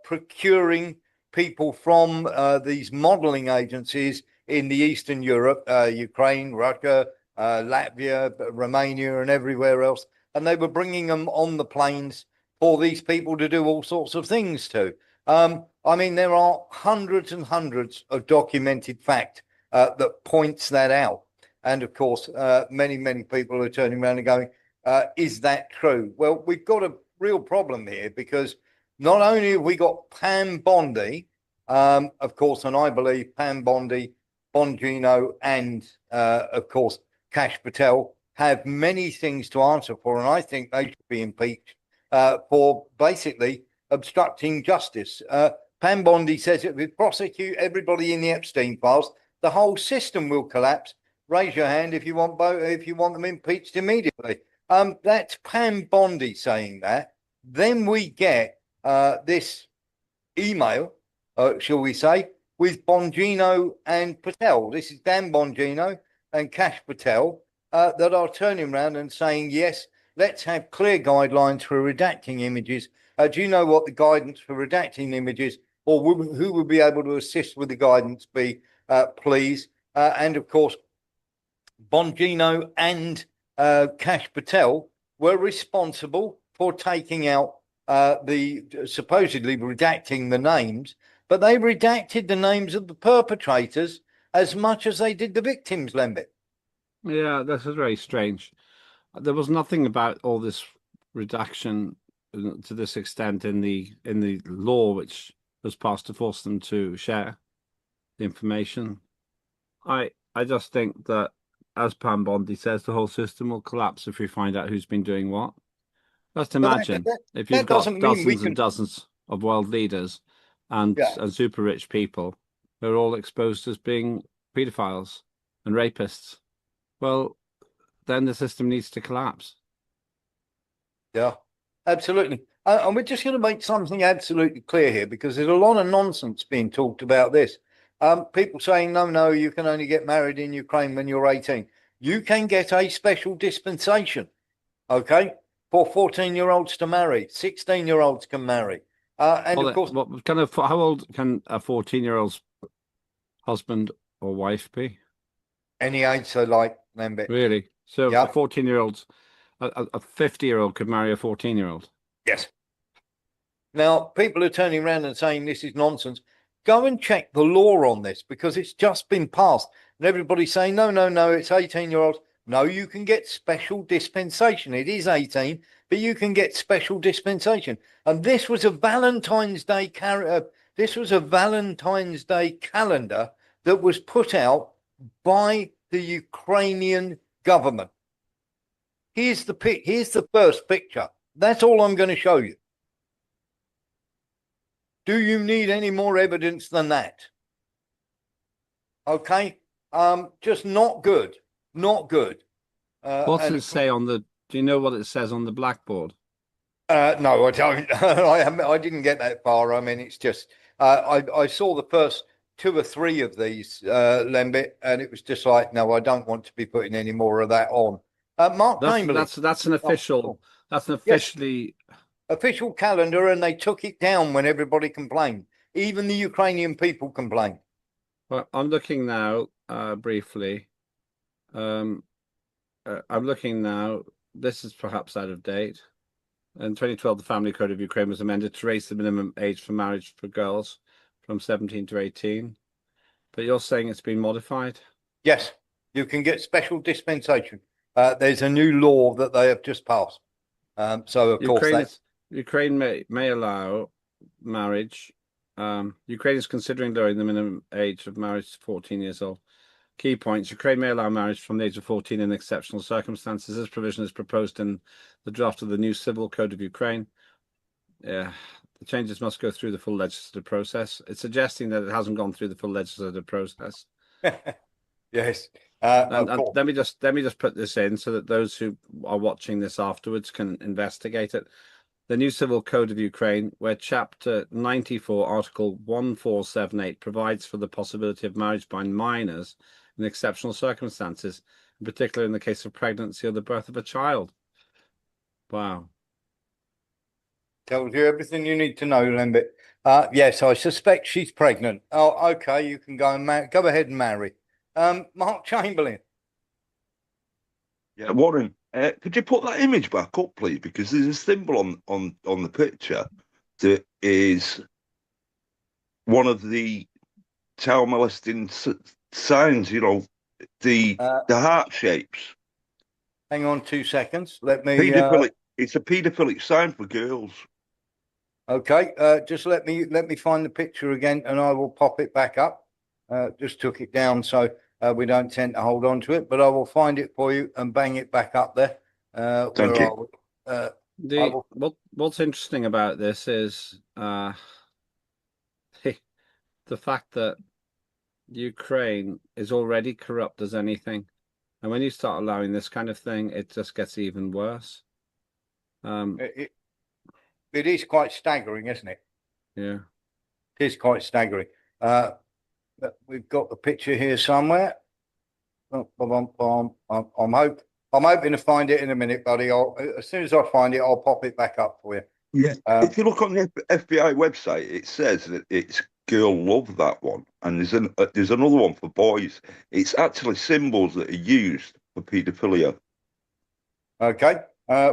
procuring people from these modelling agencies in the Eastern Europe, Ukraine, Russia, Latvia, Romania, and everywhere else. And they were bringing them on the planes for these people to do all sorts of things to. I mean, there are hundreds and hundreds of documented fact that points that out. And of course, many, many people are turning around and going, is that true? Well, we've got a real problem here, because not only have we got Pam Bondi, of course, and I believe Pam Bondi, Bongino, and of course, Kash Patel have many things to answer for. And I think they should be impeached for basically obstructing justice. Pam Bondi says if we prosecute everybody in the Epstein files, the whole system will collapse. Raise your hand if you want them impeached immediately. That's Pam Bondi saying that. Then we get this email, shall we say, with Bongino and Patel. This is Dan Bongino and Kash Patel that are turning around and saying, yes, let's have clear guidelines for redacting images. Do you know what the guidance for redacting images, or who would be able to assist with the guidance be, please? And of course, Bongino and Kash Patel were responsible for taking out the supposedly redacting the names, but they redacted the names of the perpetrators as much as they did the victims, Lembit. Yeah, this is very strange. There was nothing about all this redaction to this extent in the law which was passed to force them to share the information. I just think that, as Pam Bondi says, the whole system will collapse if we find out who's been doing what. Just imagine if you've got dozens and dozens of world leaders and super rich people who are all exposed as being paedophiles and rapists. Well, then the system needs to collapse. Yeah, absolutely. And we're just going to make something absolutely clear here, because there's a lot of nonsense being talked about this. People saying, no, you can only get married in Ukraine when you're 18. You can get a special dispensation, okay, for 14-year-olds to marry. 16-year-olds can marry. And of course, how old can a 14-year-old's husband or wife be? Any age they like, Lambert. Really? So a 14-year-old, a 50-year-old could marry a 14-year-old? Yes. Now, people are turning around and saying this is nonsense. Go and check the law on this, because it's just been passed. And everybody's saying, no, it's 18-year-olds. No, you can get special dispensation. It is 18, but you can get special dispensation. And this was a Valentine's Day calendar that was put out by the Ukrainian government. Here's the first picture. That's all I'm going to show you. Do you need any more evidence than that? Okay. Just not good. Not good. What's it say on the? Do you know what it says on the blackboard? No, I don't. I didn't get that far. I mean, it's just I saw the first 2 or 3 of these, Lembit, and it was just like, no, I don't want to be putting any more of that on. Mark Chamberlain. That's an official. That's an officially official calendar, and they took it down when everybody complained. Even the Ukrainian people complained. Well, I'm looking now briefly. I'm looking now. This is perhaps out of date. In 2012, the Family Code of Ukraine was amended to raise the minimum age for marriage for girls from 17 to 18. But you're saying it's been modified? Yes, you can get special dispensation. There's a new law that they have just passed. So, of course, Ukraine may allow marriage. Ukraine is considering lowering the minimum age of marriage to 14 years old. Key points: Ukraine may allow marriage from the age of 14 in exceptional circumstances. This provision is proposed in the draft of the new Civil Code of Ukraine. The changes must go through the full legislative process. It's suggesting that it hasn't gone through the full legislative process. Yes. And let me just put this in so that those who are watching this afterwards can investigate it. The new Civil Code of Ukraine, where Chapter 94, Article 1478 provides for the possibility of marriage by minors in exceptional circumstances, in particular in the case of pregnancy or the birth of a child. Wow. Tells you everything you need to know, Lembit. Yes, I suspect she's pregnant. Oh, okay, you can go and go ahead and marry. Mark Chamberlain. Yeah, Warren, could you put that image back up, please? Because there's a symbol on the picture that is one of the child molesting signs. You know, the heart shapes. Hang on 2 seconds. Let me. It's a paedophilic sign for girls. Okay, just let me find the picture again, and I will pop it back up. Just took it down, so we don't tend to hold on to it, but I will find it for you and bang it back up there. Thank you. What's interesting about this is the fact that Ukraine is already corrupt as anything, and when you start allowing this kind of thing, it just gets even worse. It is quite staggering, isn't it? Yeah, it is quite staggering. We've got the picture here somewhere. I'm I'm hoping to find it in a minute, buddy. As soon as I find it, I'll pop it back up for you. Yeah. If you look on the FBI website, it says that it's girl love, that one, and there's another one for boys. It's actually symbols that are used for paedophilia. Okay,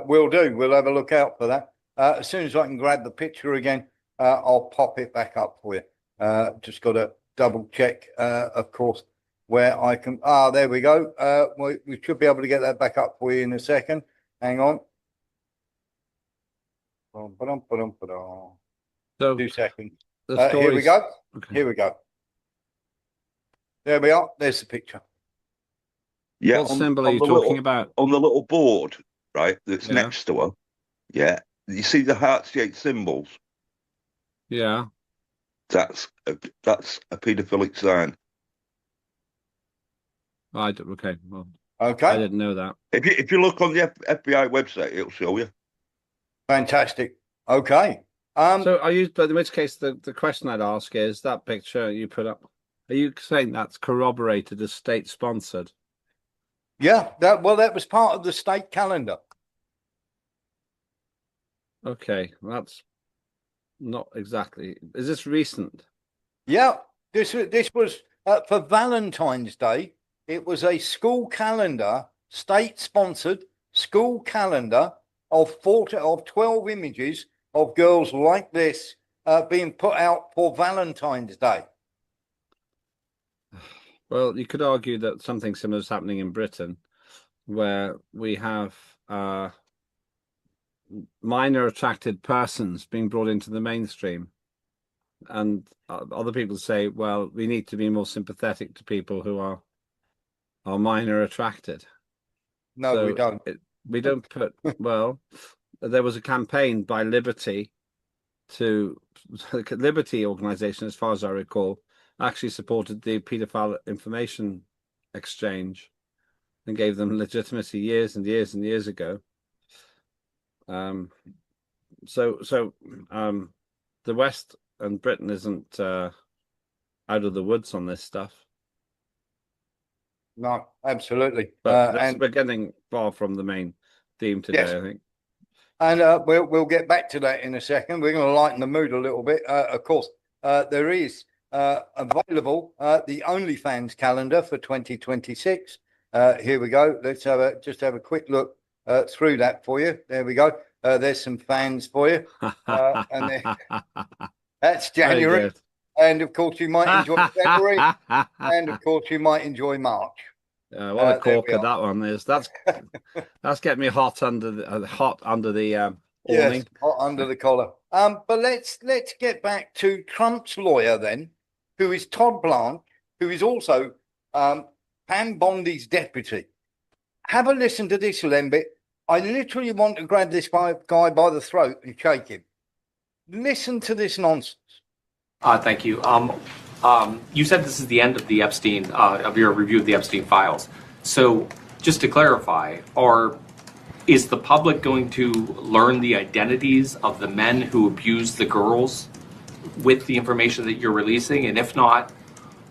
will do. We'll have a look out for that. As soon as I can grab the picture again, I'll pop it back up for you. Just got to double check, of course, where I can. There we go. We should be able to get that back up for you in a second. Hang on. So 2 seconds. the Here we go. Okay. Here we go. There we are. There's the picture. Yeah. What symbol are you talking about? On the little board, right, that's Yeah. next to her. Yeah. You see the heart-shaped symbols? Yeah. That's a paedophilic sign. Okay. Well, Okay. I didn't know that. If you look on the FBI website, it'll show you. Fantastic. Okay. So are you? But in which case, the question I'd ask is that picture you put up. Are you saying that's corroborated as state sponsored? Yeah. That was part of the state calendar. Okay, that's not exactly. Is this recent? Yeah. This was for Valentine's Day. It was a school calendar, state sponsored school calendar of 12 images of girls like this being put out for Valentine's Day. Well, you could argue that something similar is happening in Britain, where we have minor attracted persons being brought into the mainstream. And other people say, well, we need to be more sympathetic to people who are minor attracted. No, So we don't. We don't put, well, there was a campaign by Liberty Liberty organization, as far as I recall, actually supported the paedophile information exchange and gave them legitimacy years and years and years ago. So the West and Britain isn't out of the woods on this stuff. No, absolutely. But we're getting far from the main theme today, Yes. I think. And we'll get back to that in a second. We're going to lighten the mood a little bit. Of course, there is available the OnlyFans calendar for 2026. Here we go. Let's just have a quick look through that for you. There we go. There's some fans for you. And that's January. And of course, you might enjoy February. And of course, you might enjoy March. What a corker that one is. That's getting me hot under the awning. Yes, hot under the collar. But let's get back to Trump's lawyer then, who is Todd Blanche, who is also Pam Bondi's deputy. Have a listen to this, Lembit. I literally want to grab this guy by the throat and shake him. Listen to this nonsense. Thank you. You said this is the end of the Epstein, of your review of the Epstein files. So just to clarify, is the public going to learn the identities of the men who abused the girls with the information that you're releasing? And if not,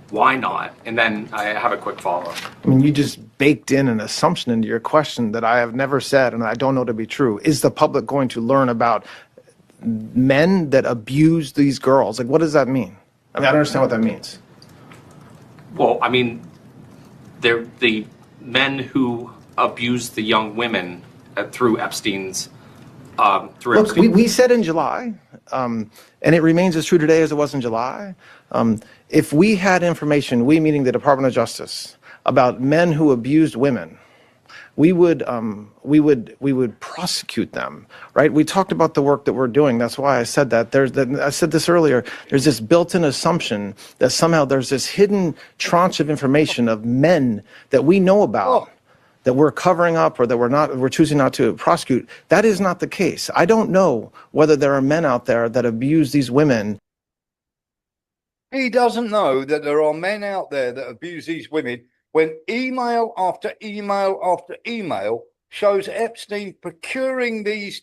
why not? And then I have a quick follow-up. I mean, you just baked in an assumption into your question that I have never said and I don't know to be true. Is the public going to learn about men that abuse these girls? Like, what does that mean? I mean, I don't understand what that means. Well, I mean, they're the men who abused the young women through Epstein's. Look, we said in July, and it remains as true today as it was in July. If we had information, we meaning the Department of Justice, about men who abused women, we would prosecute them, right? We talked about the work that we're doing. That's why I said that. I said this earlier. There's this built-in assumption that somehow there's this hidden tranche of information of men that we know about that we're covering up or that we're choosing not to prosecute. That is not the case. I don't know whether there are men out there that abuse these women. He doesn't know that there are men out there that abuse these women when email after email after email shows Epstein procuring these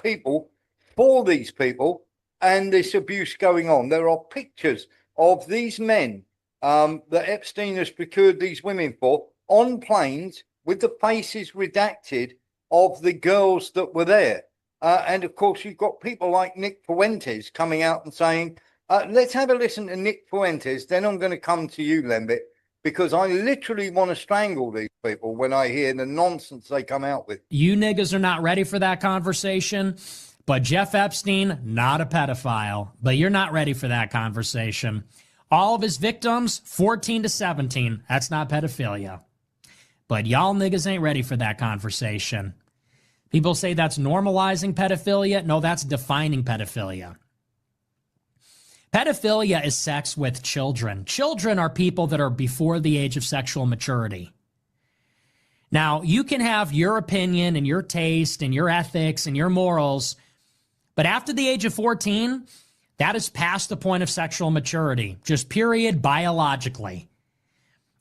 people for these people and this abuse going on. There are pictures of these men that Epstein has procured these women for on planes with the faces redacted of the girls that were there. And of course, you've got people like Nick Fuentes coming out and saying, let's have a listen to Nick Fuentes, then I'm going to come to you, Lembit, because I literally want to strangle these people when I hear the nonsense they come out with. You niggas are not ready for that conversation, but Jeff Epstein, not a pedophile, but you're not ready for that conversation. All of his victims, 14 to 17, that's not pedophilia. But y'all niggas ain't ready for that conversation. People say that's normalizing pedophilia. No, that's defining pedophilia. Pedophilia is sex with children. Children are people that are before the age of sexual maturity. Now, you can have your opinion and your taste and your ethics and your morals, but after the age of 14, that is past the point of sexual maturity, just period, biologically.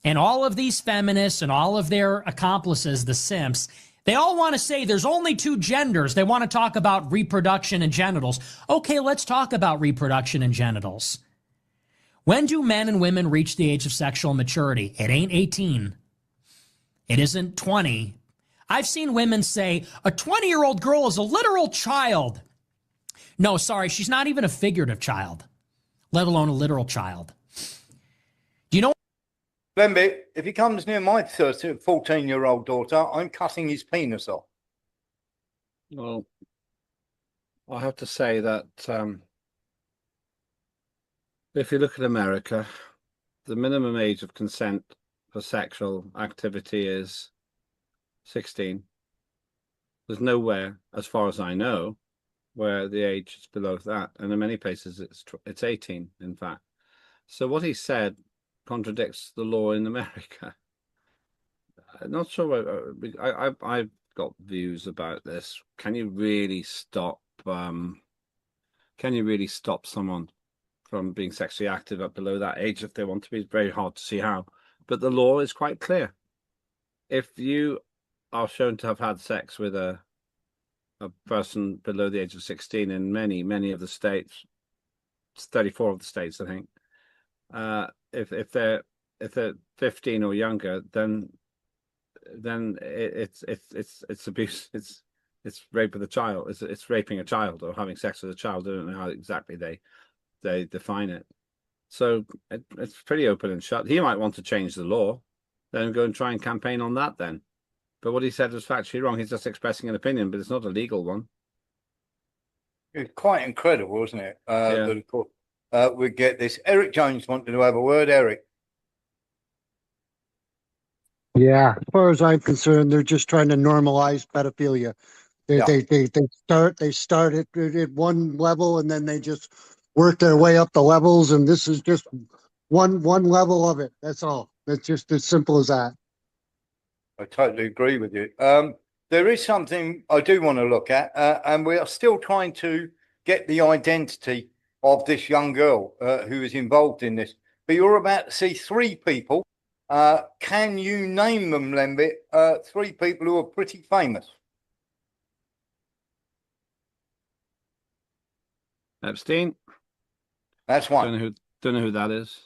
And all of these feminists and all of their accomplices, the simps, they all want to say there's only two genders. They want to talk about reproduction and genitals. Okay, let's talk about reproduction and genitals. When do men and women reach the age of sexual maturity? It ain't 18. It isn't 20. I've seen women say a 20-year-old girl is a literal child. No, sorry, she's not even a figurative child, let alone a literal child. Do you know? Lembit, if he comes near my 14-year-old daughter, I'm cutting his penis off. Well, I have to say that if you look at America, the minimum age of consent for sexual activity is 16. There's nowhere, as far as I know, where the age is below that, and in many places it's 18, in fact. So what he said contradicts the law in America. I'm not sure. I've got views about this. Can you really stop? Can you really stop someone from being sexually active up below that age if they want to be? It's very hard to see how. But the law is quite clear. If you are shown to have had sex with a person below the age of 16 in many of the states, it's 34 of the states, I think. If they're 15 or younger, then it's abuse. It's rape of a child. It's raping a child or having sex with a child. I don't know how exactly they define it. So it's pretty open and shut. He might want to change the law, then go and try and campaign on that then. But what he said was factually wrong. He's just expressing an opinion, but it's not a legal one. It's quite incredible, isn't it? Yeah. That of course, we get this. Eric Jones wanted to have a word. Eric. Yeah, as far as I'm concerned, they're just trying to normalize pedophilia. They start at one level and then they just work their way up the levels, and this is just one level of it. That's all. It's just as simple as that. I totally agree with you. There is something I do want to look at, and we are still trying to get the identity of this young girl who is involved in this. But you're about to see three people. Can you name them, Lembit? Three people who are pretty famous. Epstein. That's one. Don't know who that is.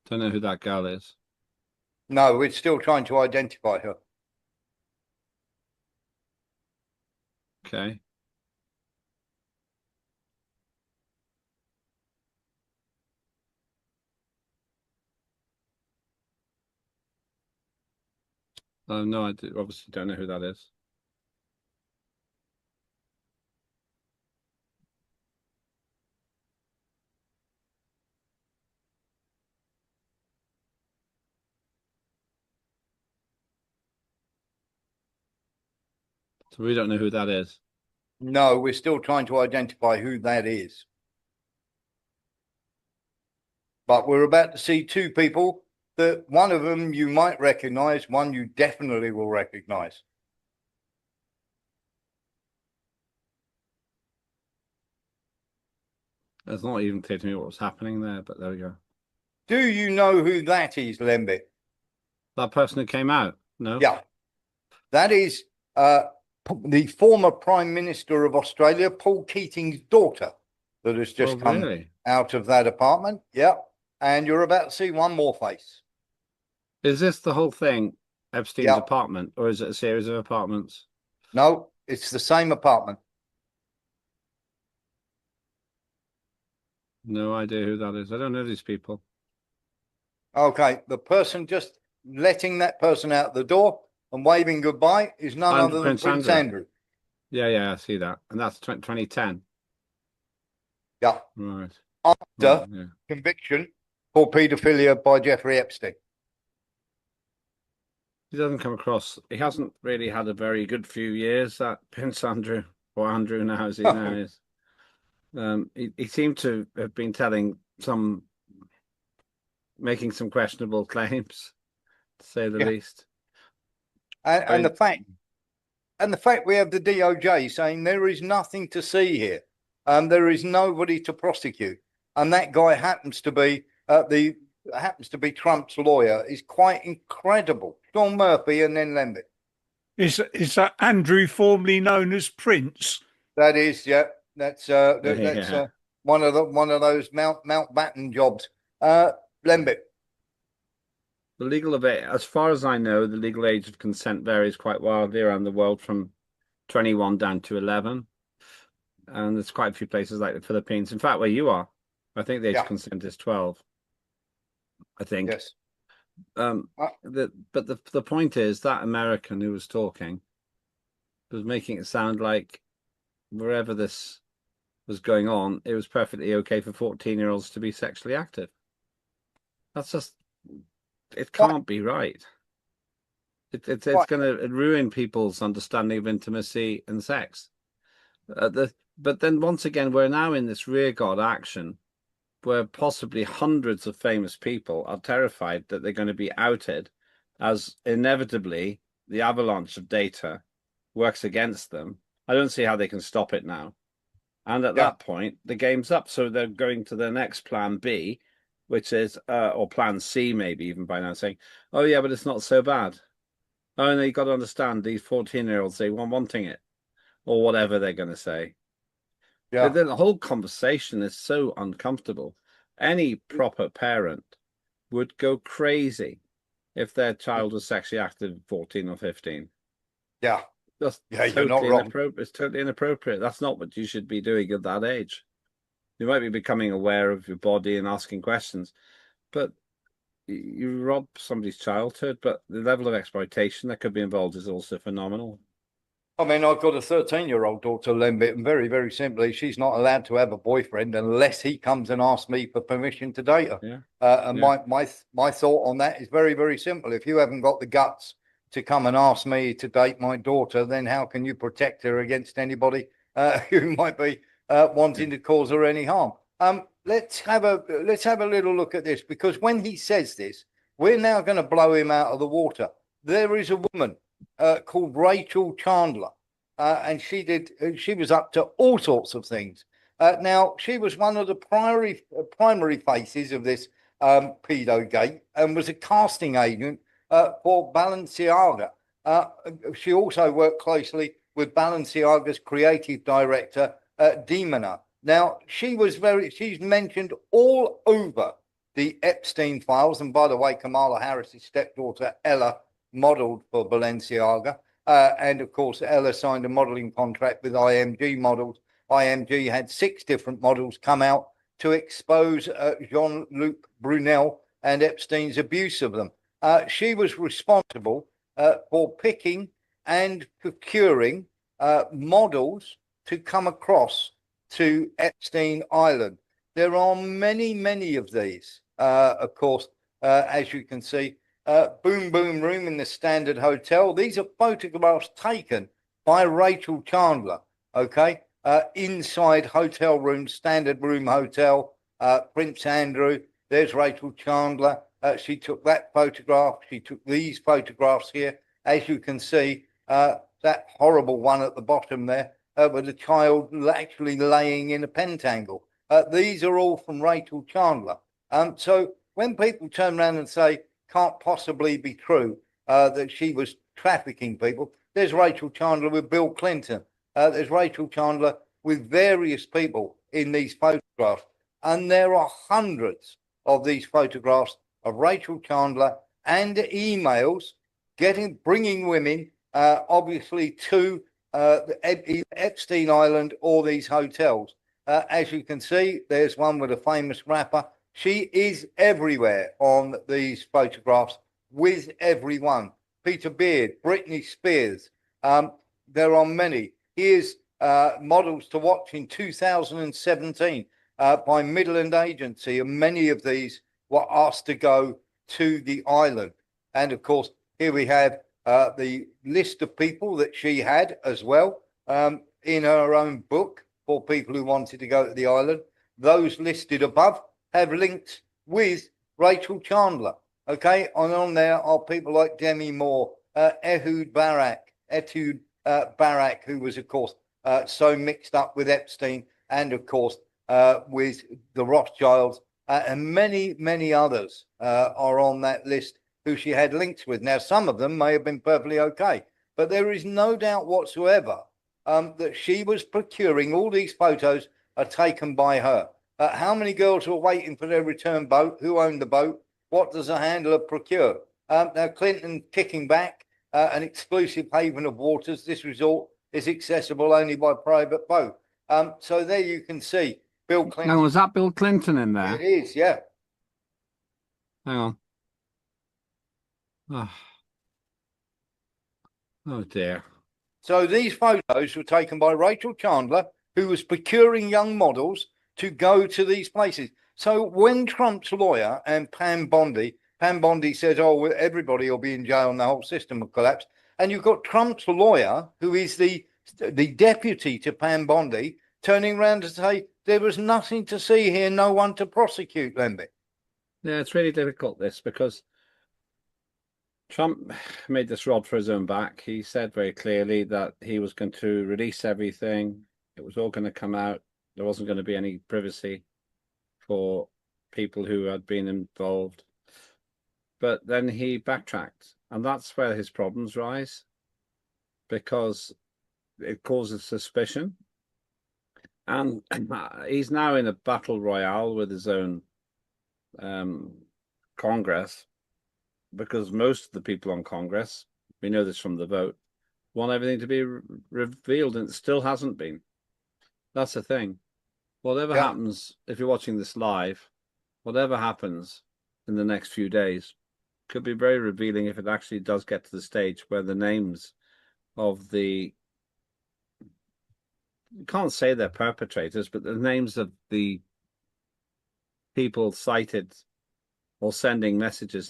Don't know who that girl is. No, we're still trying to identify her. Okay. No, I obviously don't know who that is. So we don't know who that is. No, we're still trying to identify who that is. But we're about to see two people that one of them you might recognize, one you definitely will recognize. It's not even clear to me what was happening there, but there we go. Do you know who that is, Lembit? That person who came out? No. Yeah. That is the former Prime Minister of Australia, Paul Keating's daughter, that has just come out of that apartment. Yeah. And you're about to see one more face. Is this the whole thing Epstein's apartment, or is it a series of apartments? No, it's the same apartment. No idea who that is. I don't know these people. Okay, the person just letting that person out the door and waving goodbye is none And other than Prince Prince Andrew. Andrew. Yeah, I see that. And that's 2010. Yeah. Right. After Yeah. conviction for paedophilia by Jeffrey Epstein. He doesn't come across, he hasn't really had a very good few years, that Prince Andrew, or Andrew now as he now is. He seemed to have been making some questionable claims, to say the least. And the fact we have the DOJ saying there is nothing to see here, there is nobody to prosecute, and that guy happens to be Trump's lawyer is quite incredible. John Murphy and then Lembit. Is that Andrew, formerly known as Prince? That is, yeah. That's one of those Mountbatten jobs. Lembit. The legal age, as far as I know, the legal age of consent varies quite wildly around the world, from 21 down to 11. And there's quite a few places like the Philippines. In fact, where you are, I think the age of consent is 12. I think. Yes. But the point is that American who was talking was making it sound like wherever this was going on, it was perfectly okay for 14-year-olds to be sexually active. That's just, it can't be right. It's going to ruin people's understanding of intimacy and sex. But then once again, we're now in this rearguard action where possibly hundreds of famous people are terrified that they're going to be outed, as inevitably the avalanche of data works against them. I don't see how they can stop it now. And at that point, the game's up. So they're going to their next plan B, which is, or plan C maybe even by now, saying, oh yeah, but it's not so bad. Oh, no, you've got to understand, these 14-year-olds, they weren't wanting it, or whatever they're going to say. Yeah. The whole conversation is so uncomfortable. Any proper parent would go crazy if their child was sexually active at 14 or 15. Yeah. That's you're not wrong. It's totally inappropriate. That's not what you should be doing at that age. You might be becoming aware of your body and asking questions, but you rob somebody's childhood, but the level of exploitation that could be involved is also phenomenal. I mean, I've got a 13-year-old daughter, Lembit, and very, very simply, she's not allowed to have a boyfriend unless he comes and asks me for permission to date her. Yeah. My thought on that is very, very simple. If you haven't got the guts to come and ask me to date my daughter, then how can you protect her against anybody who might be wanting to cause her any harm? Let's have a little look at this, because when he says this, we're now going to blow him out of the water. There is a woman called Rachel Chandler, and she was up to all sorts of things. Now, she was one of the primary faces of this pedo gate, and was a casting agent for Balenciaga. She also worked closely with Balenciaga's creative director, Demona. Now, she's mentioned all over the Epstein files. And by the way, Kamala Harris's stepdaughter, Ella, modeled for Balenciaga. And of course, Ella signed a modeling contract with IMG Models. IMG had 6 different models come out to expose Jean-Luc Brunel and Epstein's abuse of them. She was responsible for picking and procuring models to come across to Epstein Island. There are many, many of these, of course, as you can see. Boom Boom Room in the Standard Hotel. These are photographs taken by Rachel Chandler, okay? Inside hotel room, Standard Room Hotel, Prince Andrew. There's Rachel Chandler. She took that photograph. She took these photographs here. As you can see, that horrible one at the bottom there, with a child actually laying in a pentangle. These are all from Rachel Chandler. So when people turn around and say, can't possibly be true that she was trafficking people, there's Rachel Chandler with Bill Clinton. There's Rachel Chandler with various people in these photographs. And there are hundreds of these photographs of Rachel Chandler and emails bringing women, obviously to the Epstein Island or these hotels. As you can see, there's one with a famous rapper. She is everywhere on these photographs with everyone. Peter Beard, Britney Spears. There are many. Here's models to watch in 2017 by Midland Agency, and many of these were asked to go to the island. And of course, here we have the list of people that she had as well in her own book for people who wanted to go to the island. Those listed above have links with Rachel Chandler. Okay, and on there are people like Demi Moore, Ehud Barak, who was, of course, so mixed up with Epstein, and of course with the Rothschilds, and many, many others are on that list who she had links with. Now, some of them may have been perfectly okay, but there is no doubt whatsoever that she was procuring. All these photos are taken by her. How many girls were waiting for their return boat? Who owned the boat? What does a handler procure? Now, Clinton kicking back, an exclusive haven of waters. This resort is accessible only by private boat. So there you can see Bill Clinton. Now, was that Bill Clinton in there? It is, yeah. Hang on. Oh, oh dear. So these photos were taken by Rachel Chandler, who was procuring young models to go to these places. So when Trump's lawyer and Pam Bondi says, oh, well, everybody will be in jail and the whole system will collapse. And you've got Trump's lawyer, who is the deputy to Pam Bondi, turning around to say there was nothing to see here, no one to prosecute, Lemby. Yeah, it's really difficult, this, because Trump made this rod for his own back. He said very clearly that he was going to release everything. It was all going to come out. There wasn't going to be any privacy for people who had been involved. But then he backtracked, and that's where his problems rise, because it causes suspicion. And he's now in a battle royale with his own Congress, because most of the people on Congress, we know this from the vote, want everything to be revealed, and it still hasn't been. That's the thing. Whatever happens, if you're watching this live, whatever happens in the next few days could be very revealing if it actually does get to the stage where the names of the, you can't say they're perpetrators, but the names of the people cited or sending messages